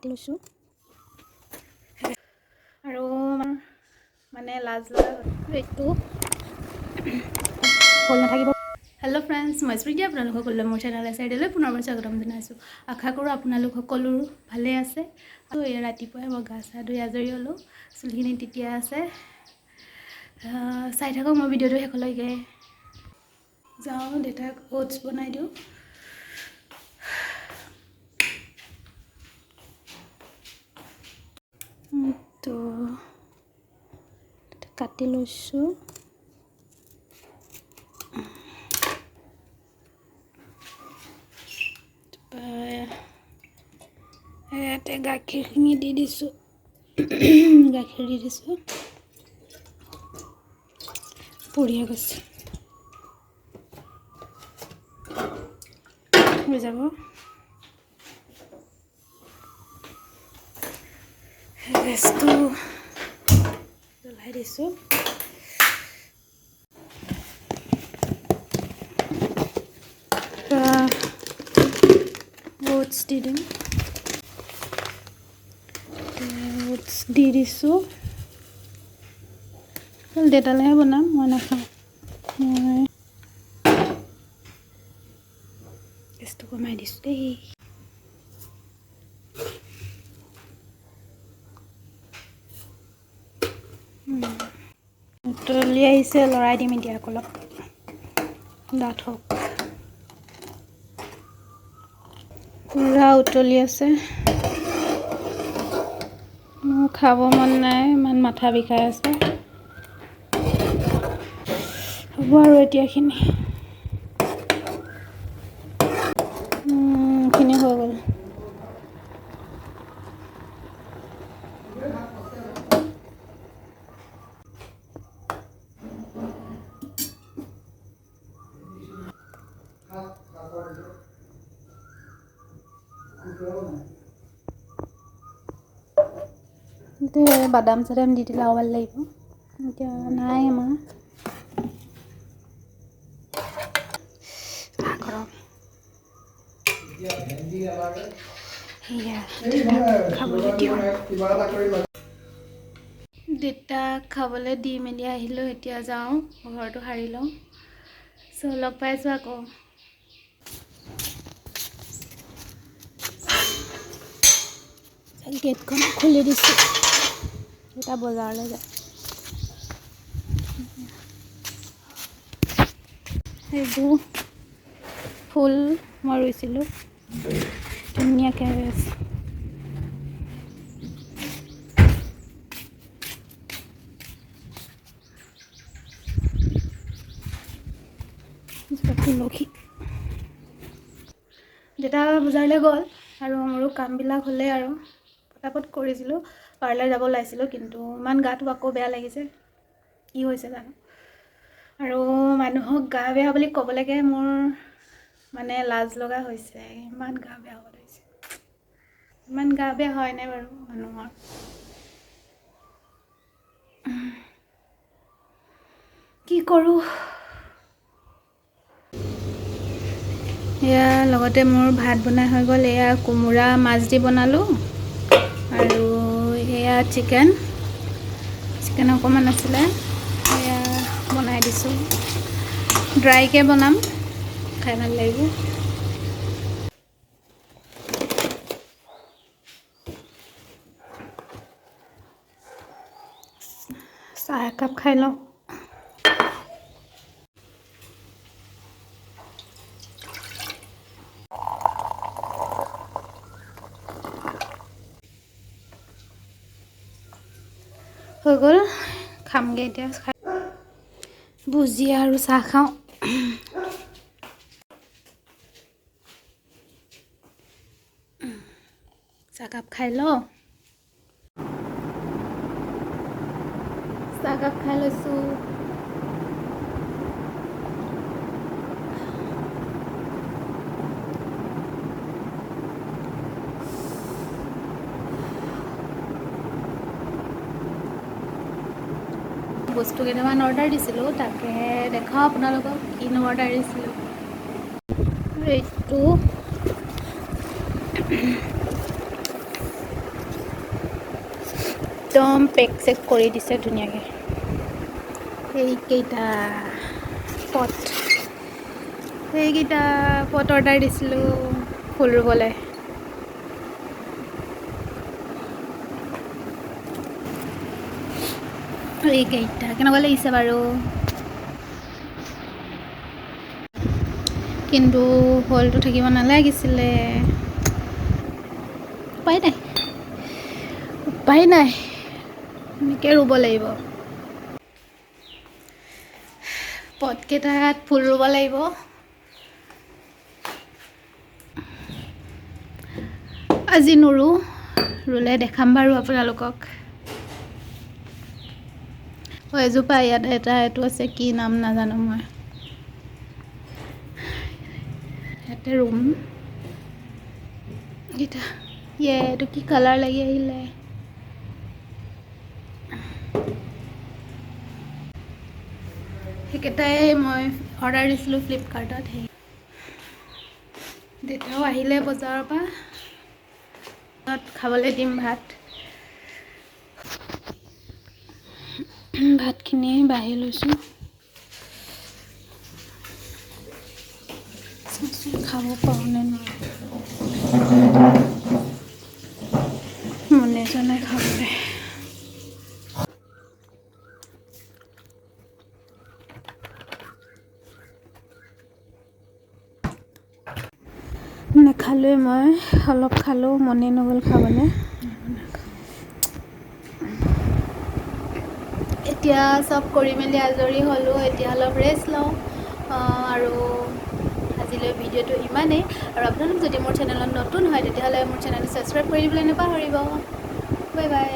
কাটি লৈছোঁ আৰু মানে লাজ লগা এইটো হ'ল নাথাকিব। হেল্ল' ফ্ৰেণ্ডছ, মই স্মৃতি, আপোনালোক সকলোৱে মোৰ চেনেল এছাইডলৈ পুনৰবাৰ স্বাগতম জনাইছোঁ। আশা কৰোঁ আপোনালোক সকলো ভালে আছে। আৰু এই ৰাতিপুৱাই মই গা চা ধুই আজৰি হ'লোঁ, চুলিখিনি তেতিয়া আছে। চাই থাকক মই ভিডিঅ'টো শেষলৈকে। যাওঁ দেউতাক অ'টছ বনাই দিওঁ। তো কাটি লৈছোঁ। ইয়াতে গাখীৰখিনি দি দিছোঁ, গাখীৰ দি দিছোঁ, পৰিয়ে গৈছে হৈ যাব। গেছটো জ্বলাই দিছোঁ। ওটছ দি দিম, ওটছ দি দিছোঁ। দেউতালৈহে বনাম, মই নাখাওঁ। মই গেছটো কমাই দিছোঁ দেই। উতলি আহিছে, লৰাই দিম এতিয়া অলপ ডাঠ হওক। পুৰা উতলি আছে, মোৰ খাব মন নাই, ইমান মাথা বিষাই আছে। হ'ব আৰু এতিয়া এইখিনি হৈ গ'ল। বাদাম চাদাম দি দিলে আৰু ভাল লাগিব। এতিয়া নাই আমাৰ গৰম। খাবলৈ দিওঁ। দেউতাক খাবলৈ দি মেলি আহিলোঁ, এতিয়া যাওঁ ঘৰটো সাৰি লওঁ। লগ পাইছোঁ আকৌ। গেটখন খুলি দিছোঁ, এটা বজাৰলৈ যায়। সেইবোৰ ফুল মই ৰুইছিলোঁ, ধুনীয়াকৈ হৈ আছে। তুলসী। দেউতা বজাৰলৈ গ'ল আৰু মোৰো কামবিলাক হ'লে আৰু পটাপট কৰিছিলোঁ। পাৰ্লাৰ যাব ওলাইছিলোঁ, কিন্তু ইমান গাটো আকৌ বেয়া লাগিছে, কি হৈছে জানো। আৰু মানুহক গা বেয়া বুলি ক'বলৈকে মোৰ মানে লাজ লগা হৈছে। ইমান গা বেয়া হ'ব লাগিছে, ইমান গা বেয়া হয়নে বাৰু মানুহৰ? কি কৰোঁ। এয়া লগতে মোৰ ভাত বনাই হৈ গ'ল। এয়া কোমোৰা মাছ দি বনালোঁ আৰু এয়া চিকেন অকণমান আছিলে, এয়া বনাই দিছোঁ। ড্ৰাইকৈ বনাম, খাই ভাল লাগিব। চাহ একাপ খাই লওঁ। হৈ গ'ল, খামগৈ এতিয়া। ভুজিয়া আৰু চাহ খাওঁ। চাহকাপ খাই লওঁ। চাহকাপ খাই লৈছোঁ। বস্তু কেইটামান অৰ্ডাৰ দিছিলোঁ, তাকে দেখাওঁ আপোনালোকক কিনো অৰ্ডাৰ দিছিলোঁ। এইটো একদম পেক চেক কৰি দিছে ধুনীয়াকৈ। এইকেইটা পট অৰ্ডাৰ দিছিলোঁ ফুল ৰুবলৈ। এইকেইটা কেনেকুৱা লাগিছে বাৰু? কিন্তু হলটো থাকিব নালাগিছিলে। উপায় নাই, এনেকৈ ৰুব লাগিব। পটকেইটাত ফুল ৰুব লাগিব। আজি নুৰু, ৰুলে দেখাম বাৰু আপোনালোকক। এজোপা ইয়াত এইটো আছে, কি নাম নাজানো মই। ইয়াতে ৰুম। এইটো কি কালাৰ লাগি আহিলে। সেইকেইটাই মই অৰ্ডাৰ দিছিলোঁ ফ্লিপকাৰ্টত। দেউতাও আহিলে বজাৰৰ পৰা, খাবলৈ দিম ভাত। ভাতখিনি বাঢ়ি লৈছোঁ, খাব পাৰোঁ নে নোৱাৰোঁ, মনে যোৱা নাই খাবলৈ। নেখালোৱে, মই অলপ খালোঁ, মনে নগ'ল খাবলৈ। এতিয়া চব কৰি মেলি আজৰি হ'লোঁ, এতিয়া অলপ ৰেষ্ট লওঁ। আৰু আজিলৈ ভিডিঅ'টো ইমানেই। আৰু আপোনালোক যদি মোৰ চেনেলত নতুন হয় তেতিয়াহ'লে মোৰ চেনেলটো ছাবস্ক্ৰাইব কৰি দিবলৈ নাপাহৰিব। Bye bye.